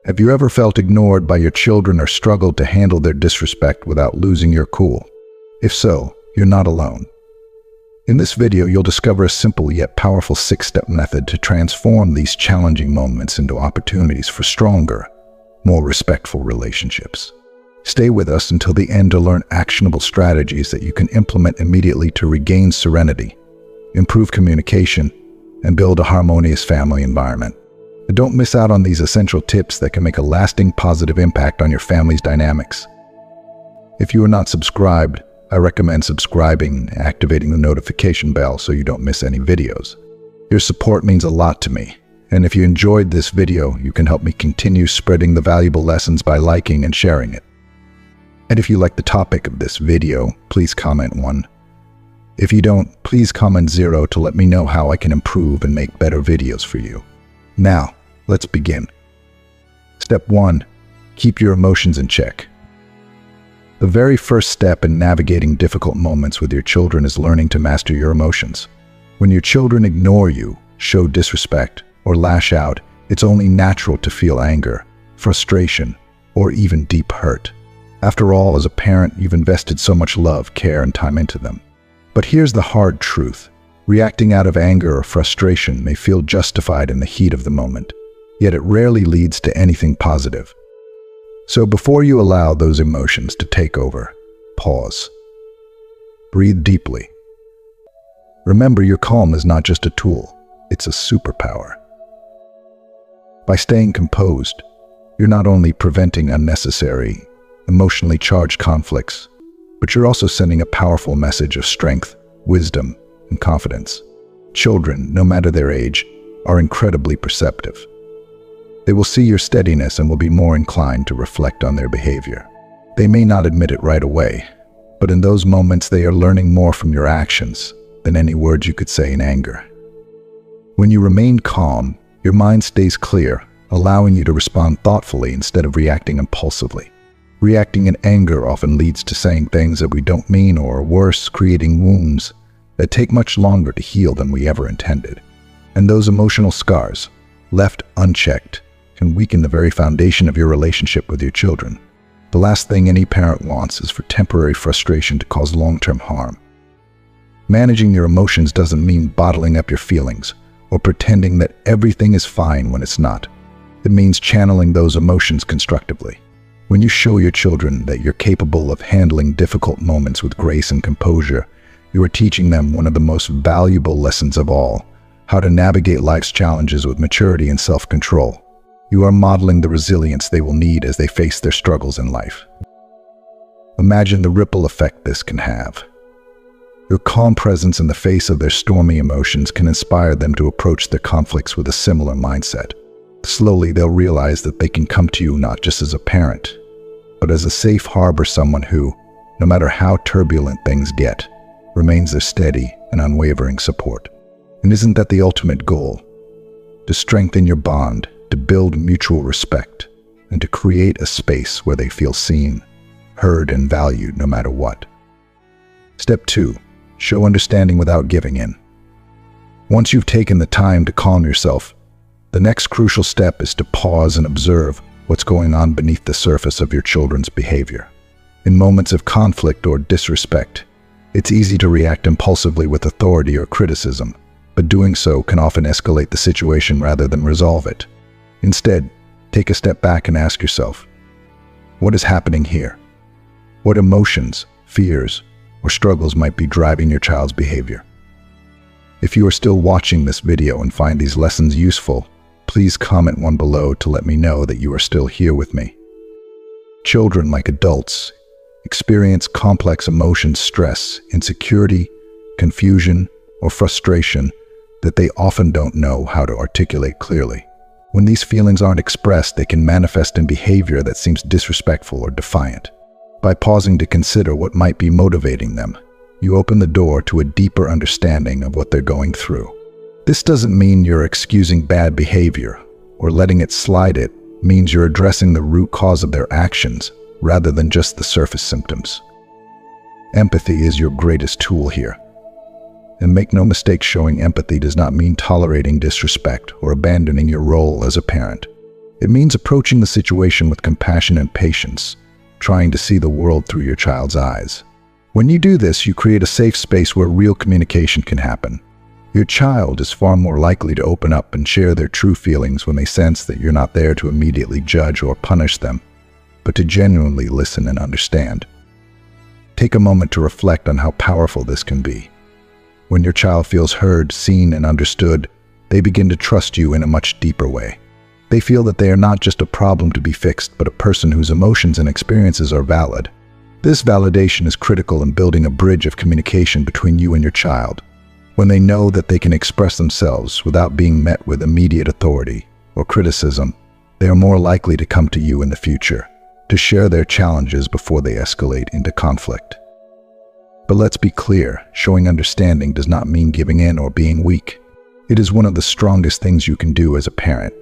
Have you ever felt ignored by your children or struggled to handle their disrespect without losing your cool? If so, you're not alone. In this video, you'll discover a simple yet powerful 6-step method to transform these challenging moments into opportunities for stronger, more respectful relationships. Stay with us until the end to learn actionable strategies that you can implement immediately to regain serenity, improve communication, and build a harmonious family environment. But don't miss out on these essential tips that can make a lasting positive impact on your family's dynamics. If you are not subscribed, I recommend subscribing and activating the notification bell so you don't miss any videos. Your support means a lot to me, and if you enjoyed this video, you can help me continue spreading the valuable lessons by liking and sharing it. And if you like the topic of this video, please comment 1. If you don't, please comment 0 to let me know how I can improve and make better videos for you. Now, let's begin. Step 1. Keep your emotions in check. The very first step in navigating difficult moments with your children is learning to master your emotions. When your children ignore you, show disrespect, or lash out, it's only natural to feel anger, frustration, or even deep hurt. After all, as a parent, you've invested so much love, care, and time into them. But here's the hard truth. Reacting out of anger or frustration may feel justified in the heat of the moment, yet it rarely leads to anything positive. So before you allow those emotions to take over, pause. Breathe deeply. Remember, your calm is not just a tool, it's a superpower. By staying composed, you're not only preventing unnecessary, emotionally charged conflicts, but you're also sending a powerful message of strength, wisdom, and confidence. Children, no matter their age, are incredibly perceptive. They will see your steadiness and will be more inclined to reflect on their behavior. They may not admit it right away, but in those moments they are learning more from your actions than any words you could say in anger. When you remain calm, your mind stays clear, allowing you to respond thoughtfully instead of reacting impulsively. Reacting in anger often leads to saying things that we don't mean, or worse, creating wounds that take much longer to heal than we ever intended. And those emotional scars, left unchecked, can weaken the very foundation of your relationship with your children. The last thing any parent wants is for temporary frustration to cause long-term harm. Managing your emotions doesn't mean bottling up your feelings or pretending that everything is fine when it's not. It means channeling those emotions constructively. When you show your children that you're capable of handling difficult moments with grace and composure, you are teaching them one of the most valuable lessons of all: how to navigate life's challenges with maturity and self-control. You are modeling the resilience they will need as they face their struggles in life. Imagine the ripple effect this can have. Your calm presence in the face of their stormy emotions can inspire them to approach their conflicts with a similar mindset. Slowly, they'll realize that they can come to you not just as a parent, but as a safe harbor, someone who, no matter how turbulent things get, remains their steady and unwavering support. And isn't that the ultimate goal? To strengthen your bond, to build mutual respect, and to create a space where they feel seen, heard, and valued no matter what. Step 2. Show understanding without giving in. Once you've taken the time to calm yourself, the next crucial step is to pause and observe what's going on beneath the surface of your children's behavior. In moments of conflict or disrespect, it's easy to react impulsively with authority or criticism, but doing so can often escalate the situation rather than resolve it. Instead, take a step back and ask yourself, what is happening here? What emotions, fears, or struggles might be driving your child's behavior? If you are still watching this video and find these lessons useful, please comment 1 below to let me know that you are still here with me. Children, like adults, experience complex emotions, stress, insecurity, confusion, or frustration that they often don't know how to articulate clearly. When these feelings aren't expressed, they can manifest in behavior that seems disrespectful or defiant. By pausing to consider what might be motivating them, you open the door to a deeper understanding of what they're going through. This doesn't mean you're excusing bad behavior or letting it slide. It means you're addressing the root cause of their actions rather than just the surface symptoms. Empathy is your greatest tool here. And make no mistake, showing empathy does not mean tolerating disrespect or abandoning your role as a parent. It means approaching the situation with compassion and patience, trying to see the world through your child's eyes. When you do this, you create a safe space where real communication can happen. Your child is far more likely to open up and share their true feelings when they sense that you're not there to immediately judge or punish them, but to genuinely listen and understand. Take a moment to reflect on how powerful this can be. When your child feels heard, seen, and understood, they begin to trust you in a much deeper way. They feel that they are not just a problem to be fixed, but a person whose emotions and experiences are valid. This validation is critical in building a bridge of communication between you and your child. When they know that they can express themselves without being met with immediate authority or criticism, they are more likely to come to you in the future, to share their challenges before they escalate into conflict. But let's be clear, showing understanding does not mean giving in or being weak. It is one of the strongest things you can do as a parent.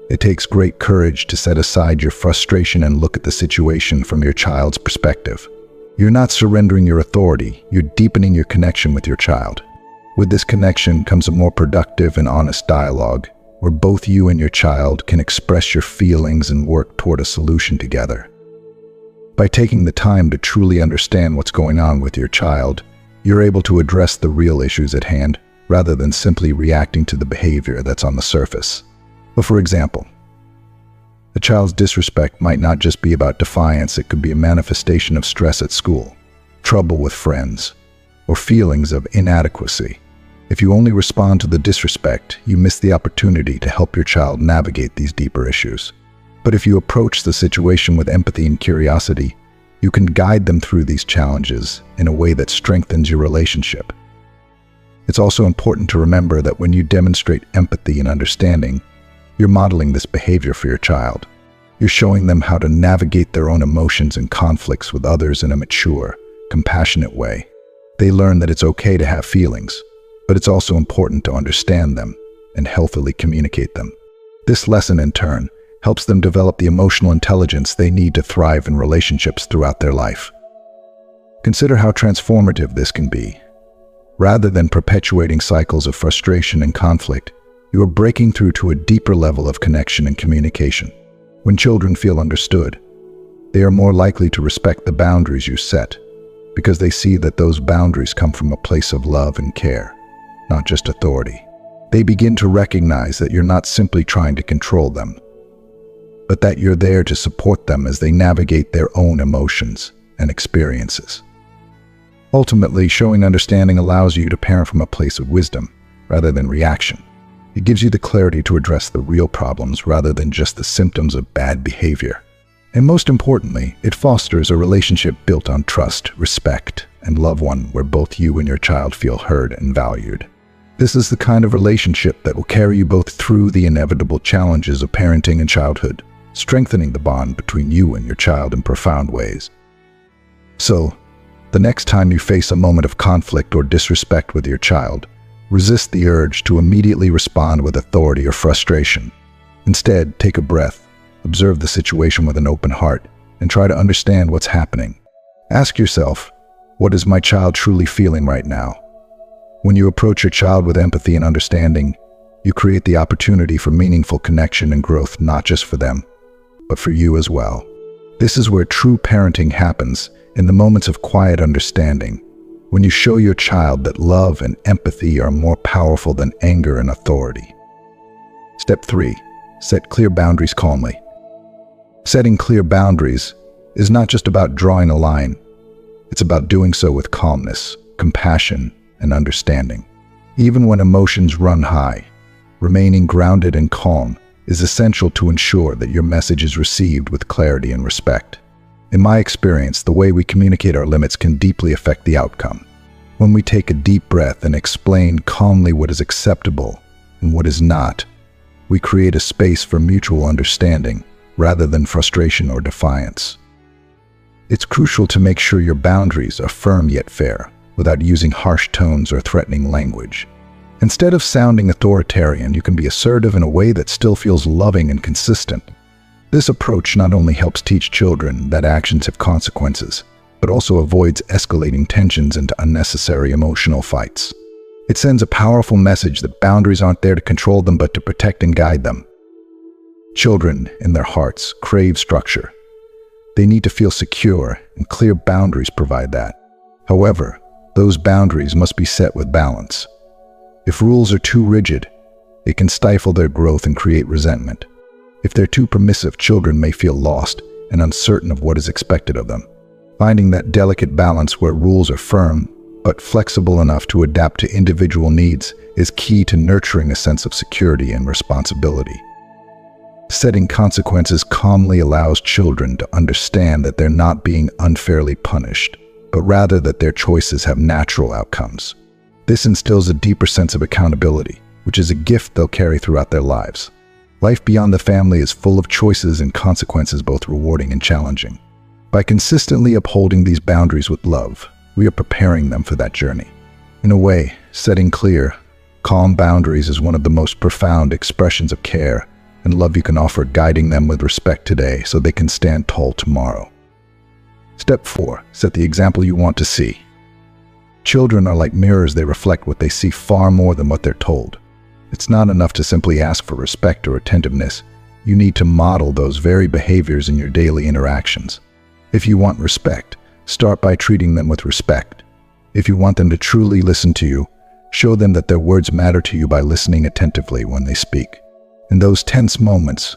It takes great courage to set aside your frustration and look at the situation from your child's perspective. You're not surrendering your authority, you're deepening your connection with your child. With this connection comes a more productive and honest dialogue, where both you and your child can express your feelings and work toward a solution together. By taking the time to truly understand what's going on with your child, you're able to address the real issues at hand, rather than simply reacting to the behavior that's on the surface. But for example, a child's disrespect might not just be about defiance, it could be a manifestation of stress at school, trouble with friends, or feelings of inadequacy. If you only respond to the disrespect, you miss the opportunity to help your child navigate these deeper issues. But if you approach the situation with empathy and curiosity, you can guide them through these challenges in a way that strengthens your relationship. It's also important to remember that when you demonstrate empathy and understanding, you're modeling this behavior for your child. You're showing them how to navigate their own emotions and conflicts with others in a mature, compassionate way. They learn that it's okay to have feelings, but it's also important to understand them and healthily communicate them. This lesson, in turn, helps them develop the emotional intelligence they need to thrive in relationships throughout their life. Consider how transformative this can be. Rather than perpetuating cycles of frustration and conflict, you are breaking through to a deeper level of connection and communication. When children feel understood, they are more likely to respect the boundaries you set, because they see that those boundaries come from a place of love and care, not just authority. They begin to recognize that you're not simply trying to control them, but that you're there to support them as they navigate their own emotions and experiences. Ultimately, showing understanding allows you to parent from a place of wisdom rather than reaction. It gives you the clarity to address the real problems rather than just the symptoms of bad behavior. And most importantly, it fosters a relationship built on trust, respect, and love, one where both you and your child feel heard and valued. This is the kind of relationship that will carry you both through the inevitable challenges of parenting and childhood, strengthening the bond between you and your child in profound ways. So, the next time you face a moment of conflict or disrespect with your child, resist the urge to immediately respond with authority or frustration. Instead, take a breath, observe the situation with an open heart, and try to understand what's happening. Ask yourself, what is my child truly feeling right now? When you approach your child with empathy and understanding, you create the opportunity for meaningful connection and growth, not just for them, but for you as well. This is where true parenting happens, in the moments of quiet understanding, when you show your child that love and empathy are more powerful than anger and authority. Step 3. Set clear boundaries calmly. Setting clear boundaries is not just about drawing a line. It's about doing so with calmness, compassion, and understanding. Even when emotions run high, remaining grounded and calm is essential to ensure that your message is received with clarity and respect. In my experience, the way we communicate our limits can deeply affect the outcome. When we take a deep breath and explain calmly what is acceptable and what is not, we create a space for mutual understanding rather than frustration or defiance. It's crucial to make sure your boundaries are firm yet fair, without using harsh tones or threatening language. Instead of sounding authoritarian, you can be assertive in a way that still feels loving and consistent. This approach not only helps teach children that actions have consequences, but also avoids escalating tensions into unnecessary emotional fights. It sends a powerful message that boundaries aren't there to control them, but to protect and guide them. Children, in their hearts, crave structure. They need to feel secure, and clear boundaries provide that. However, those boundaries must be set with balance. If rules are too rigid, it can stifle their growth and create resentment. If they're too permissive, children may feel lost and uncertain of what is expected of them. Finding that delicate balance where rules are firm but flexible enough to adapt to individual needs is key to nurturing a sense of security and responsibility. Setting consequences calmly allows children to understand that they're not being unfairly punished, but rather that their choices have natural outcomes. This instills a deeper sense of accountability, which is a gift they'll carry throughout their lives. Life beyond the family is full of choices and consequences, both rewarding and challenging. By consistently upholding these boundaries with love, we are preparing them for that journey. In a way, setting clear, calm boundaries is one of the most profound expressions of care and love you can offer, guiding them with respect today so they can stand tall tomorrow. Step 4. Set the example you want to see. Children are like mirrors. They reflect what they see far more than what they're told. It's not enough to simply ask for respect or attentiveness. You need to model those very behaviors in your daily interactions. If you want respect, start by treating them with respect. If you want them to truly listen to you, show them that their words matter to you by listening attentively when they speak. In those tense moments,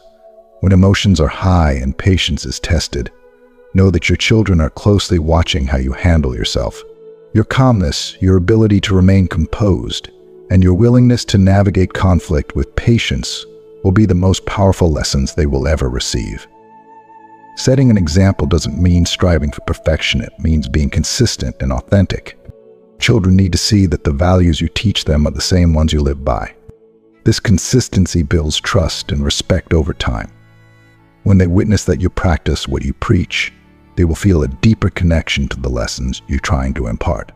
when emotions are high and patience is tested, know that your children are closely watching how you handle yourself. Your calmness, your ability to remain composed, and your willingness to navigate conflict with patience will be the most powerful lessons they will ever receive. Setting an example doesn't mean striving for perfection. It means being consistent and authentic. Children need to see that the values you teach them are the same ones you live by. This consistency builds trust and respect over time. When they witness that you practice what you preach, they will feel a deeper connection to the lessons you're trying to impart.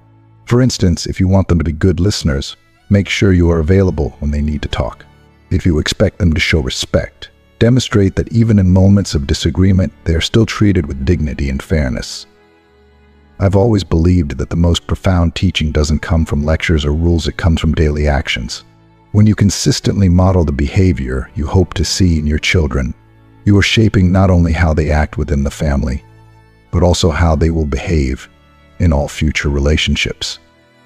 For instance, if you want them to be good listeners, make sure you are available when they need to talk. If you expect them to show respect, demonstrate that even in moments of disagreement, they are still treated with dignity and fairness. I've always believed that the most profound teaching doesn't come from lectures or rules, it comes from daily actions. When you consistently model the behavior you hope to see in your children, you are shaping not only how they act within the family, but also how they will behave in all future relationships.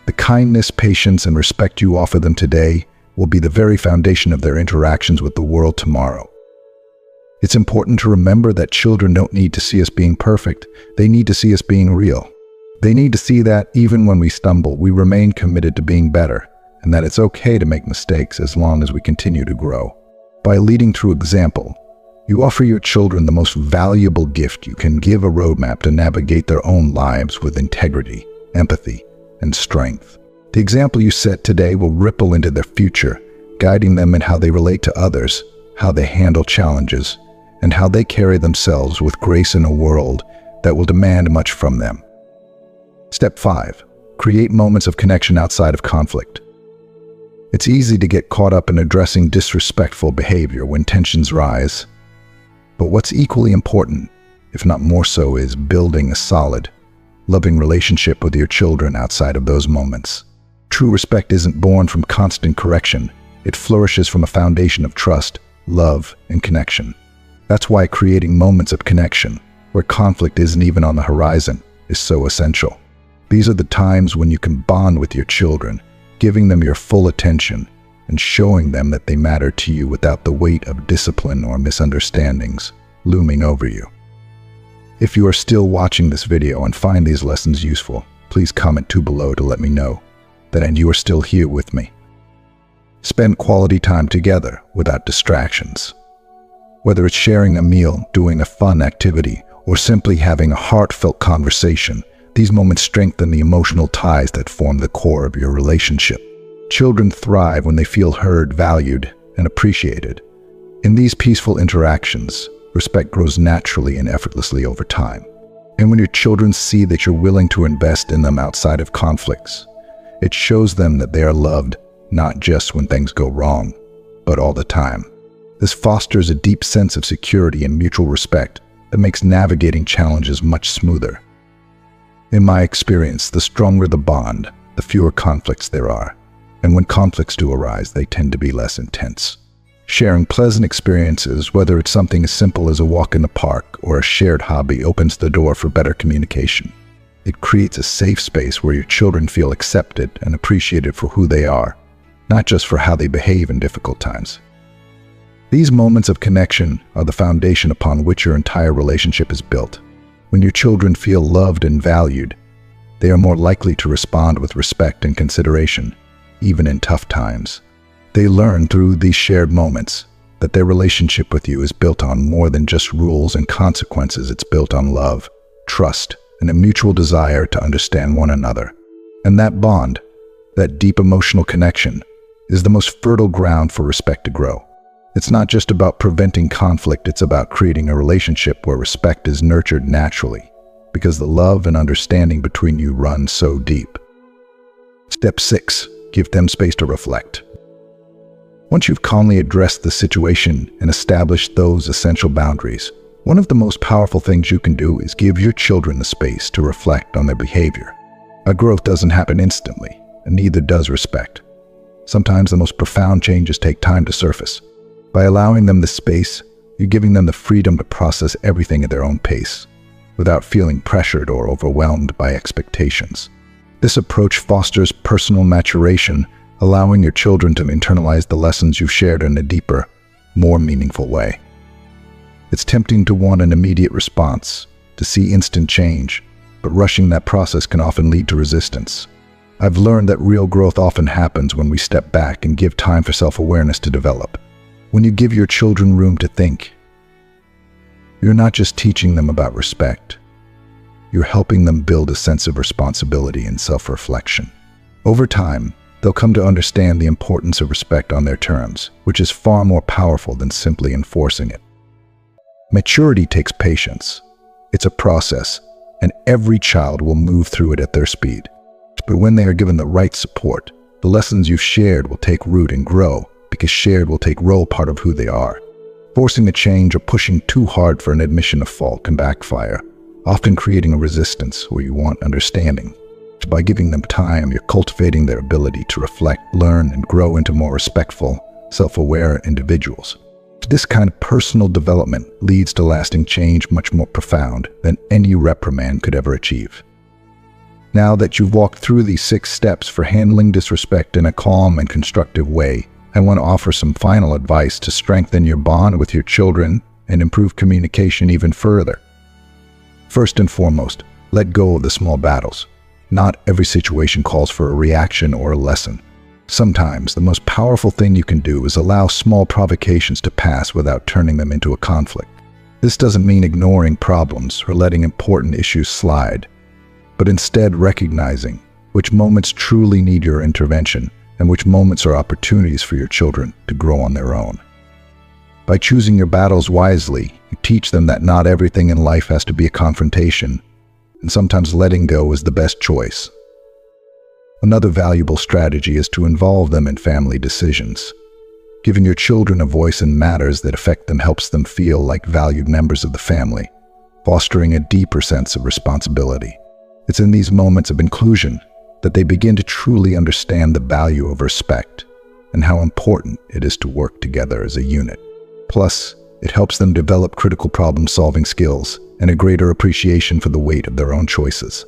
The kindness, patience, and respect you offer them today will be the very foundation of their interactions with the world tomorrow. It's important to remember that children don't need to see us being perfect. They need to see us being real. They need to see that even when we stumble, we remain committed to being better, and that it's okay to make mistakes as long as we continue to grow. By leading through example, you offer your children the most valuable gift you can give: a roadmap to navigate their own lives with integrity, empathy, and strength. The example you set today will ripple into their future, guiding them in how they relate to others, how they handle challenges, and how they carry themselves with grace in a world that will demand much from them. Step 5. Create moments of connection outside of conflict. It's easy to get caught up in addressing disrespectful behavior when tensions rise. But what's equally important, if not more so, is building a solid, loving relationship with your children outside of those moments. True respect isn't born from constant correction. It flourishes from a foundation of trust, love, and connection. That's why creating moments of connection, where conflict isn't even on the horizon, is so essential. These are the times when you can bond with your children, giving them your full attention and showing them that they matter to you without the weight of discipline or misunderstandings looming over you. If you are still watching this video and find these lessons useful, please comment below to let me know that you are still here with me. Spend quality time together without distractions. Whether it's sharing a meal, doing a fun activity, or simply having a heartfelt conversation, these moments strengthen the emotional ties that form the core of your relationship. Children thrive when they feel heard, valued, and appreciated. In these peaceful interactions, respect grows naturally and effortlessly over time. And when your children see that you're willing to invest in them outside of conflicts, it shows them that they are loved, not just when things go wrong, but all the time. This fosters a deep sense of security and mutual respect that makes navigating challenges much smoother. In my experience, the stronger the bond, the fewer conflicts there are. And when conflicts do arise, they tend to be less intense. Sharing pleasant experiences, whether it's something as simple as a walk in the park or a shared hobby, opens the door for better communication. It creates a safe space where your children feel accepted and appreciated for who they are, not just for how they behave in difficult times. These moments of connection are the foundation upon which your entire relationship is built. When your children feel loved and valued, they are more likely to respond with respect and consideration, even in tough times. They learn through these shared moments that their relationship with you is built on more than just rules and consequences. It's built on love, trust, and a mutual desire to understand one another. And that bond, that deep emotional connection, is the most fertile ground for respect to grow. It's not just about preventing conflict, it's about creating a relationship where respect is nurtured naturally, because the love and understanding between you run so deep. Step 6. Give them space to reflect. Once you've calmly addressed the situation and established those essential boundaries, one of the most powerful things you can do is give your children the space to reflect on their behavior. Our growth doesn't happen instantly, and neither does respect. Sometimes the most profound changes take time to surface. By allowing them the space, you're giving them the freedom to process everything at their own pace, without feeling pressured or overwhelmed by expectations. This approach fosters personal maturation, allowing your children to internalize the lessons you've shared in a deeper, more meaningful way. It's tempting to want an immediate response, to see instant change, but rushing that process can often lead to resistance. I've learned that real growth often happens when we step back and give time for self-awareness to develop. When you give your children room to think, you're not just teaching them about respect, you're helping them build a sense of responsibility and self-reflection. Over time, they'll come to understand the importance of respect on their terms, which is far more powerful than simply enforcing it. Maturity takes patience. It's a process, and every child will move through it at their speed. But when they are given the right support, the lessons you've shared will take root and grow, because shared will take role part of who they are. Forcing a change or pushing too hard for an admission of fault can backfire, often creating a resistance where you want understanding. By giving them time, you're cultivating their ability to reflect, learn, and grow into more respectful, self-aware individuals. This kind of personal development leads to lasting change much more profound than any reprimand could ever achieve. Now that you've walked through these 6 steps for handling disrespect in a calm and constructive way, I want to offer some final advice to strengthen your bond with your children and improve communication even further. First and foremost, let go of the small battles. Not every situation calls for a reaction or a lesson. Sometimes the most powerful thing you can do is allow small provocations to pass without turning them into a conflict. This doesn't mean ignoring problems or letting important issues slide, but instead recognizing which moments truly need your intervention and which moments are opportunities for your children to grow on their own. By choosing your battles wisely, you teach them that not everything in life has to be a confrontation, and sometimes letting go is the best choice. Another valuable strategy is to involve them in family decisions. Giving your children a voice in matters that affect them helps them feel like valued members of the family, fostering a deeper sense of responsibility. It's in these moments of inclusion that they begin to truly understand the value of respect and how important it is to work together as a unit. Plus, it helps them develop critical problem-solving skills and a greater appreciation for the weight of their own choices.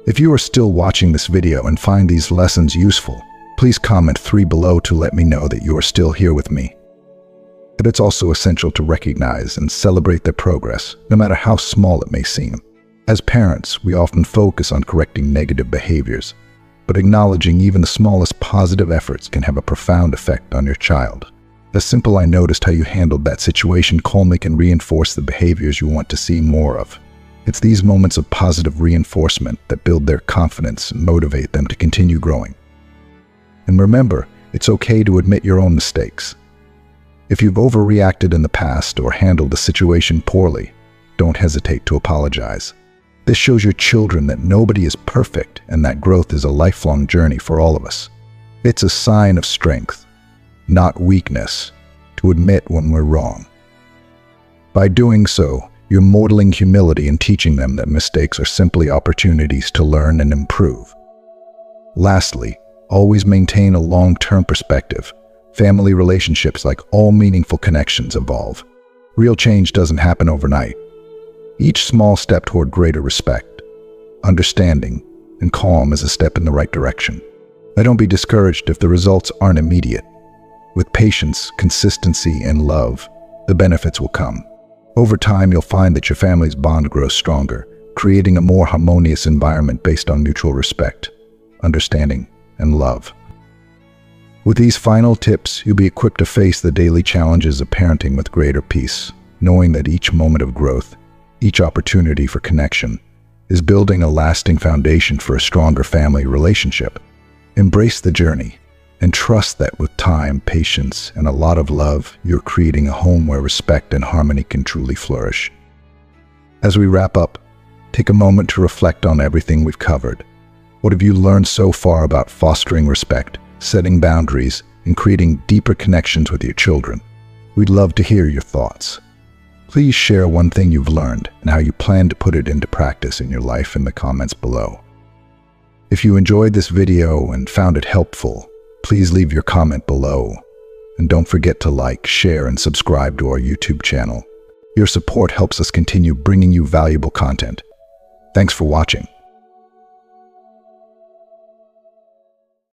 If you are still watching this video and find these lessons useful, please comment 3 below to let me know that you are still here with me. But it's also essential to recognize and celebrate their progress, no matter how small it may seem. As parents, we often focus on correcting negative behaviors, but acknowledging even the smallest positive efforts can have a profound effect on your child. The simple "I noticed how you handled that situation" calmly can reinforce the behaviors you want to see more of. It's these moments of positive reinforcement that build their confidence and motivate them to continue growing. And remember, it's okay to admit your own mistakes. If you've overreacted in the past or handled the situation poorly, don't hesitate to apologize. This shows your children that nobody is perfect and that growth is a lifelong journey for all of us. It's a sign of strength, not weakness, to admit when we're wrong. By doing so, you're modeling humility and teaching them that mistakes are simply opportunities to learn and improve. Lastly, always maintain a long-term perspective. Family relationships, like all meaningful connections, evolve. Real change doesn't happen overnight. Each small step toward greater respect, understanding, and calm is a step in the right direction. But don't be discouraged if the results aren't immediate. With patience, consistency, and love, the benefits will come. Over time, you'll find that your family's bond grows stronger, creating a more harmonious environment based on mutual respect, understanding, and love. With these final tips, you'll be equipped to face the daily challenges of parenting with greater peace, knowing that each moment of growth, each opportunity for connection, is building a lasting foundation for a stronger family relationship. Embrace the journey, and trust that with time, patience, and a lot of love, you're creating a home where respect and harmony can truly flourish. As we wrap up, take a moment to reflect on everything we've covered. What have you learned so far about fostering respect, setting boundaries, and creating deeper connections with your children? We'd love to hear your thoughts. Please share one thing you've learned and how you plan to put it into practice in your life in the comments below. If you enjoyed this video and found it helpful, please leave your comment below. And don't forget to like, share, and subscribe to our YouTube channel. Your support helps us continue bringing you valuable content. Thanks for watching.